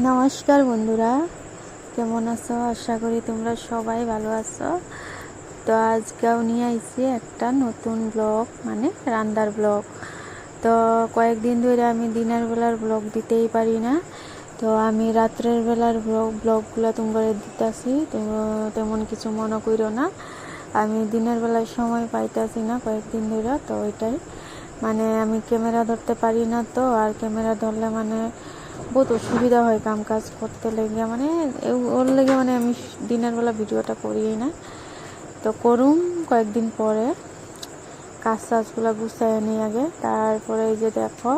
নমস্কার বন্ধুরা, কেমন আছো? আশা করি তোমরা সবাই ভালো আছো। তো আজকেও নিয়ে আইছি একটা নতুন ব্লগ, মানে রান্নার ব্লগ। তো কয়েকদিন ধরে আমি দিনের বেলার ব্লগ দিতেই পারি না, তো আমি রাত্রের বেলার ব্লগগুলো তোমরা দিতেছি। তো তেমন কিছু মনে করো না, আমি দিনের বেলায় সময় পাইতেছি না কয়েকদিন ধরে। তো ওইটাই, মানে আমি ক্যামেরা ধরতে পারি না, তো আর ক্যামেরা ধরলে মানে বহুত অসুবিধা হয় কাম কাজ করতে লেগে, মানে ওর লেগে মানে আমি দিনের বেলা ভিডিওটা করিই না। তো করুম কয়েকদিন পরে, কাজ টাজগুলো গুছাই নিই আগে। তারপরে এই যে দেখো,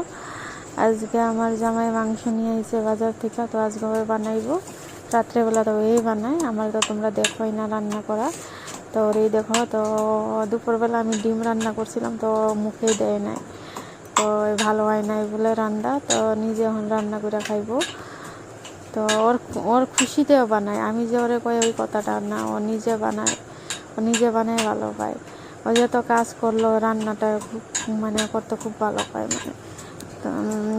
আজকে আমার জামাই মাংস নিয়ে এসেছে বাজার থেকে, তো আজকে বানাইবো। রাত্রেবেলা তো এই বানাই, আমার তো তোমরা দেখোই না রান্না করা। তো ওই দেখো, তো দুপুরবেলা আমি ডিম রান্না করছিলাম, তো মুখেই দেয় নাই, তো ভালো হয় নাই বলে রান্না, তো নিজে এখন রান্না করে খাইবো। তো ওর ওর খুশিতেও বানায়, আমি যে ওরে কই ওই কথাটা না, ও নিজে বানায়, ও নিজে বানায় ভালো পায়। ও যত কাজ করলো রান্নাটা খুব মানে করতে খুব ভালো পায়। মানে তো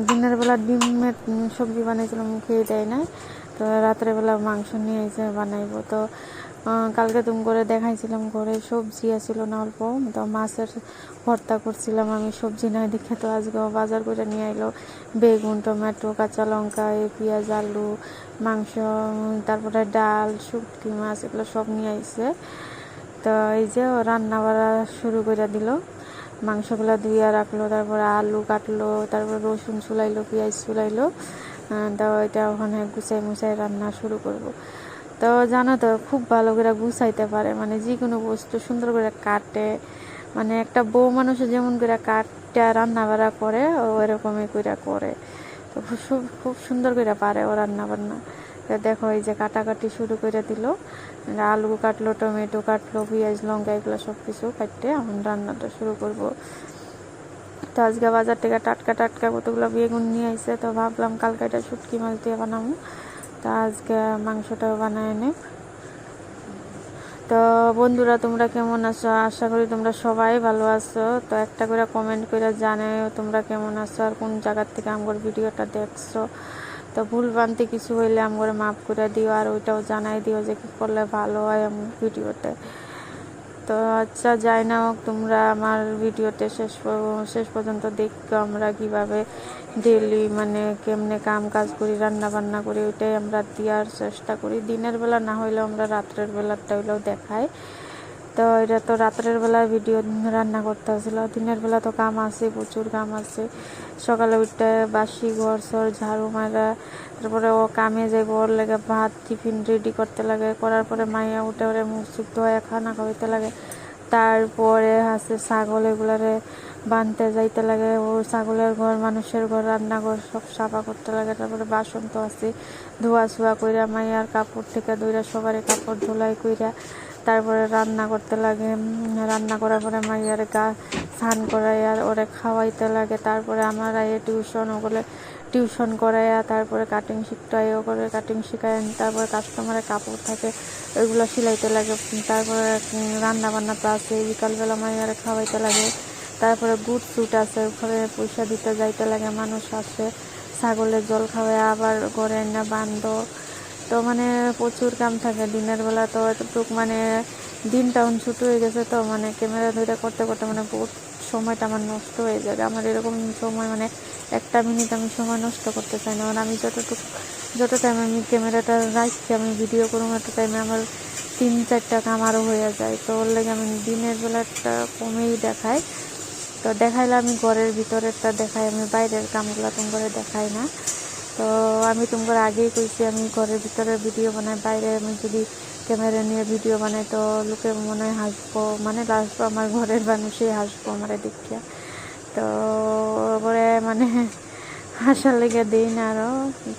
দিনের বেলা ডিমের সবজি বানাইছিলাম, মুখেই দেয় না। তো রাত্রেবেলা মাংস নিয়ে এসে বানাইবো। তো কালকে তুমি করে দেখাইছিলাম, ঘরে সবজি আসছিল না অল্প, তো মাছের ভর্তা করছিলাম আমি, সবজি নাই দেখে। তো আজকে বাজার করে নিয়ে আইলো বেগুন, টমেটো, কাঁচা লঙ্কা, পেঁয়াজ, আলু, মাংস, তারপরে ডাল, শুটকি মাছ, এগুলো সব নিয়ে আইছে। তো এই যে ও রান্না বাড়া শুরু করে দিল, মাংসগুলো ধুইয়া রাখলো, তারপরে আলু কাটলো, তারপরে রসুন চুলাইলো, পেঁয়াজ চুলাইলো। তো এটা ওখানে গুছাই মুছাই রান্না শুরু করব। তো জানো তো, খুব ভালো করে গুছাইতে পারে, মানে যে কোনো বস্তু সুন্দর করে কাটে। মানে একটা বউ মানুষে যেমন করে কাটটা রান্না বাড়া করে, ও এরকমই করে করে। তো খুব সুন্দর করে পারে ও রান্না বান্না। তো দেখো, এই যে কাটাকাটি শুরু করে দিল, আলু কাটলো, টমেটো কাটলো, পেঁয়াজ লঙ্কা এগুলো সব কিছু কাটতে এখন রান্নাটা শুরু করব। তো আজকে বাজার থেকে টাটকা টাটকা কতগুলো বেগুন নিয়ে আসছে, তো ভাবলাম কালকে এটা শুটকি মাছ দিয়ে বানাবো, তো আজকে মাংসটাও বানায় নে। তো বন্ধুরা, তোমরা কেমন আছো? আশা করি তোমরা সবাই ভালো আছো। তো একটা করে কমেন্ট করে জানাও তোমরা কেমন আছো আর কোন জায়গার থেকে আমার ভিডিওটা দেখছো। তো ভুল ভ্রান্তি কিছু হইলে আমার মাফ করে দিও, আর ওইটাও জানাই দিও যে কী করলে ভালো হয় আমার ভিডিওতে। তো আচ্ছা, যাই না হোক, তোমরা আমার ভিডিওতে শেষ পর্যন্ত দেখো আমরা কিভাবে ডেলি মানে কেমনে কাম কাজ করি, রান্না বান্না করি, ওইটাই আমরা দেওয়ার চেষ্টা করি। দিনের বেলা না হইলেও আমরা রাত্রের বেলাটা হইলেও দেখাই। তো এটা তো রাত্রের বেলা ভিডিও রান্না করতে হয়েছিল, দিনের বেলা তো কাম আছে, প্রচুর কাম আছে। সকালে উঠতে বাসি ঘর সর ঝাড়ু মারা, তারপরে ও কামে যাইব, ওর লাগে ভাত টিফিন রেডি করতে লাগে, করার পরে মাইয়া উঠে ওরে মুখ চুখ ধোয়া খানা খাওয়াইতে লাগে। তারপরে আছে ছাগল, এগুলারে বানতে যাইতে লাগে, ও ছাগলের ঘর, মানুষের ঘর, রান্নাঘর সব সাফা করতে লাগে। তারপরে বাসন তো আছে, ধোয়া ছোয়া কইরা মাইয়ার কাপড় থেকে দইরা সবারই কাপড় ধোলাই কইরা তারপরে রান্না করতে লাগে। রান্না করার পরে মাইয়ার গা স্নান করাই আর ওরে খাওয়াইতে লাগে। তারপরে আমার আইয়ে টিউশন, ওগুলো টিউশন করাইয়া তারপরে কাটিং শিখতে ও করে কাটিং শিখায়। তারপরে কাস্টমারের কাপড় থাকে, ওইগুলো সিলাইতে লাগে। তারপরে রান্না বান্না তো আছে, বিকালবেলা মাইয়ারে খাওয়াইতে লাগে। তারপরে গুড় সুট আছে, ওখানে পয়সা দিতে যাইতে লাগে, মানুষ আসে, ছাগলের জল খাওয়ায় আবার ঘরে না বান্ধ। তো মানে প্রচুর কাম থাকে দিনের বেলা। তো এতটুক মানে দিনটা ছোটো হয়ে গেছে, তো মানে ক্যামেরা ধরে করতে করতে মানে বহুত সময়টা আমার নষ্ট হয়ে যায়। আমার এরকম সময় মানে একটা মিনিট আমি সময় নষ্ট করতে চাই না। মানে আমি যত টাইম আমি ক্যামেরাটা রাখছি, আমি ভিডিও করবো, এত টাইমে আমার 3-4টা কাম আরও হয়ে যায়। তো ওর লাগে আমি দিনের বেলাটা কমেই দেখাই। তো দেখাইলে আমি ঘরের ভিতরেরটা দেখাই, আমি বাইরের কামগুলো তোমাকে দেখাই না। তো আমি তোমার আগেই কইছি, আমি ঘরের ভিতরে ভিডিও বানাই, বাইরে আমি যদি ক্যামেরা নিয়ে ভিডিও বানাই তো লোকে মনে হয় হাসবো, মানে লাস্ট আমার ঘরের মানুষই হাসবো আমার দেখিয়া। তো পরে মানে হাসার লেগে দিই না, আরও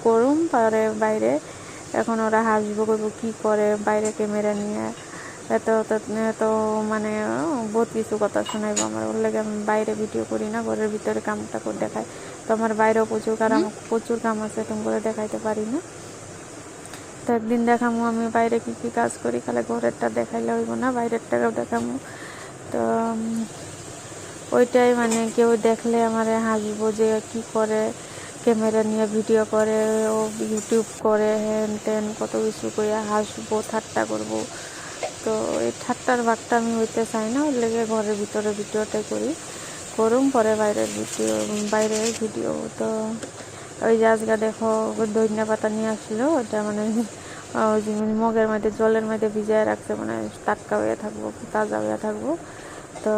করুম পরে বাইরে। এখন ওরা হাসবো, করবো কী করে বাইরে ক্যামেরা নিয়ে, এত এত মানে বহুত কিছু কথা শোনাইবো আমার। ওর লাগে আমি বাইরে ভিডিও করি না, ঘরের ভিতরে কামটা করে দেখাই। তো আমার বাইরেও প্রচুর কাম আছে, তুমি করে দেখাইতে পারি না। তো একদিন দেখামো আমি বাইরে কী কী কাজ করি, খালি ঘরেরটা দেখাইলে হইব না, বাইরেরটাও দেখামো। তো ওইটাই মানে কেউ দেখলে আমার হাসবো যে কী করে ক্যামেরা নিয়ে ভিডিও করে, ও ইউটিউব করে, হ্যান ত্যান কত কিছু করে হাসবো, ঠাট্টা করব। তো এই ঠাট্টার ভাগটা আমি হইতে চাই না, ওর লেগে ঘরের ভিতরে ভিডিওটাই করুম, পরে বাইরের ভিডিও। তো ওই যে আজকে দেখো ধনিয়া পাতা নিয়ে আসলো, ওটা মানে ওই যে মগের মধ্যে জলের মধ্যে ভিজায় রাখছে, মানে টাটকা হয়ে থাকবো, তাজা হয়ে থাকবো। তো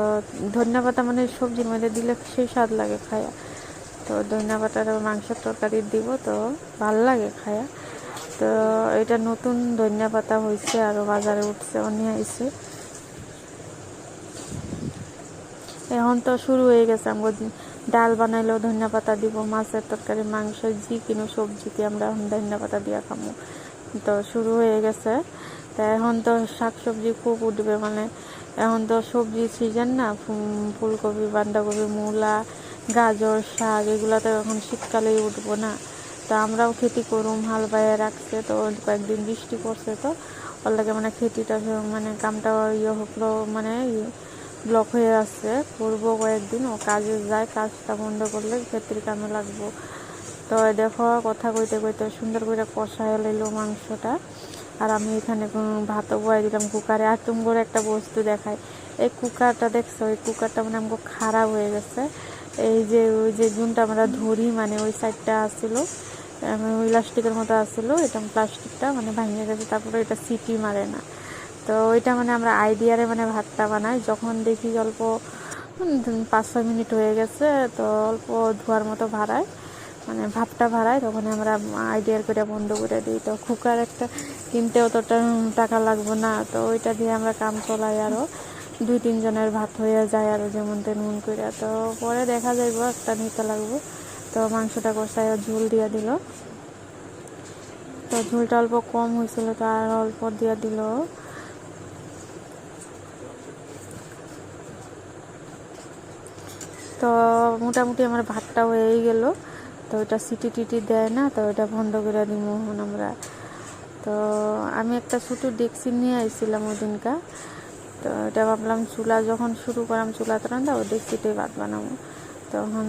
ধনিয়া পাতা মানে সবজির মধ্যে দিলে সেই স্বাদ লাগে খায়া। তো ধনিয়া পাতাটা মাংসের তরকারি দিব, তো ভাল লাগে খায়া। তো এটা নতুন ধনিয়া পাতা হয়েছে, আরও বাজারে উঠছে, নিয়ে আইছে। এখন তো শুরু হয়ে গেছে, আমরা ডাল বানাইলেও ধনিয়া পাতা দিব, মাছের তরকারি, মাংস, যে কিনো সবজিতে আমরা এখন ধনিয়া পাতা দিয়ে খামো। তো শুরু হয়ে গেছে। তা এখন তো শাক সবজি খুব উঠবে, মানে এখন তো সবজি সিজন না, ফুলকপি, বাঁধাকপি, মূলা, গাজর, শাক, এগুলো তো এখন শীতকালেই উঠবো না। তো আমরাও খেতি করুম, হাল বাইয়ে রাখছে। তো কয়েকদিন বৃষ্টি পড়ছে, তো ওর লাগে মানে খেতিটা মানে কামটা হলো, মানে ব্লক হয়ে আসছে। করবো কয়েকদিন, ও কাজে যায়, কাজটা বন্ধ করলে ক্ষেত্রে কামে লাগবো। তো দেখো কথা কইতে কইতে সুন্দর করে কষায় লইলো মাংসটা। আর আমি এখানে ভাতও বয়ে দিলাম কুকারে। আর তুমি করে একটা বস্তু দেখায়, এই কুকারটা দেখছো, এই কুকারটা মানে আমাকে খারাপ হয়ে গেছে। এই যে ওই যে জুনটা আমরা ধরি, মানে ওই সাইডটা আসছিলো, ওই প্লাস্টিকের মতো আসছিলো, এটা প্লাস্টিকটা মানে ভাঙিয়ে গেছে, তারপরে এটা সিটি মারে না। তো ওইটা মানে আমরা আইডিয়ারে মানে ভাতটা বানাই, যখন দেখি অল্প 5-6 মিনিট হয়ে গেছে, তো অল্প ধোয়ার মতো ভাড়ায়, মানে ভাতটা ভাড়ায়, তখন আমরা আইডিয়ার করে বন্ধ করে দিই। তো কুকার একটা কিনতে অতটা টাকা লাগবে না, তো ওইটা দিয়ে আমরা কাম চলাই, আরও 2-3 জনের ভাত হয়ে যায়, আরও যেমন তেমন করে। তো পরে দেখা যাইব একটা নিতে লাগবো। তো মাংসটা কষায় ঝোল দিয়ে দিল, তো ঝোলটা অল্প কম হয়েছিল, তো আর অল্প দিয়ে দিল। তো মোটামুটি আমার ভাতটা হয়েই গেল। তো ওইটা সিটি টিটি দেয় না, তো ওইটা বন্ধ করে দিব এখন আমরা। তো আমি একটা ছোটো ডেকচি নিয়ে আইছিলাম ওই দিনকা। তো এটা ভাবলাম চুলা যখন শুরু করলাম, চুলাতে রান্না, ওই ডেকচিতেই ভাত বানাবো। তখন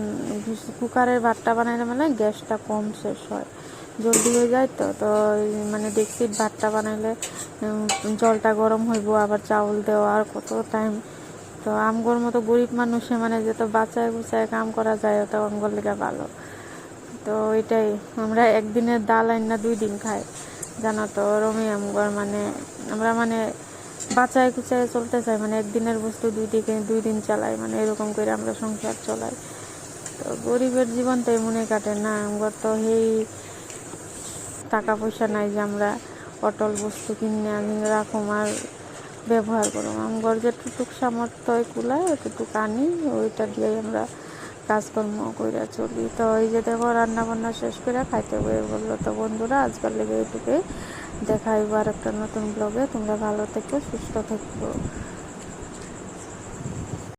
কুকারের ভাতটা বানাইলে মানে গ্যাসটা কম শেষ হয়, জলদি হয়ে যায়। তো তো মানে ডেকচির ভাতটা বানাইলে জলটা গরম হইব, আবার চাউল দেওয়া, আর কত টাইম। তো আমগর মতো গরিব মানুষে মানে যেত বাঁচায় বুচায় কাম করা যায়, তো আমগর লেগে ভালো। তো এটাই, আমরা একদিনের ডাল আইনা 2 দিন খাই, জানো তো, ওরমই আমগর, মানে আমরা মানে বাঁচায় কুচায় চলতে চাই, মানে একদিনের বস্তু 2 দিন চালাই, মানে এরকম করে আমরা সংসার চলাই। তো গরিবের জীবন তো এমনই কাটে না, আমগর তো সেই টাকা পয়সা নাই যে আমরা অটল বস্তু কিনে আমি রাখুম আর ব্যবহার করুম। আমগর যেটুক সামর্থ্য কুলায় ওইটুক আনি, ওইটা দিয়েই আমরা কাজকর্ম করে চলি। তো এই যে দেখো রান্না বান্না শেষ করে খাইতে বয়ে বললো। তো বন্ধুরা আজকাল লেগে এইটুকুই, দেখা হইব আর একটা নতুন ব্লগে। তোমরা ভালো থেকো, সুস্থ থেকো।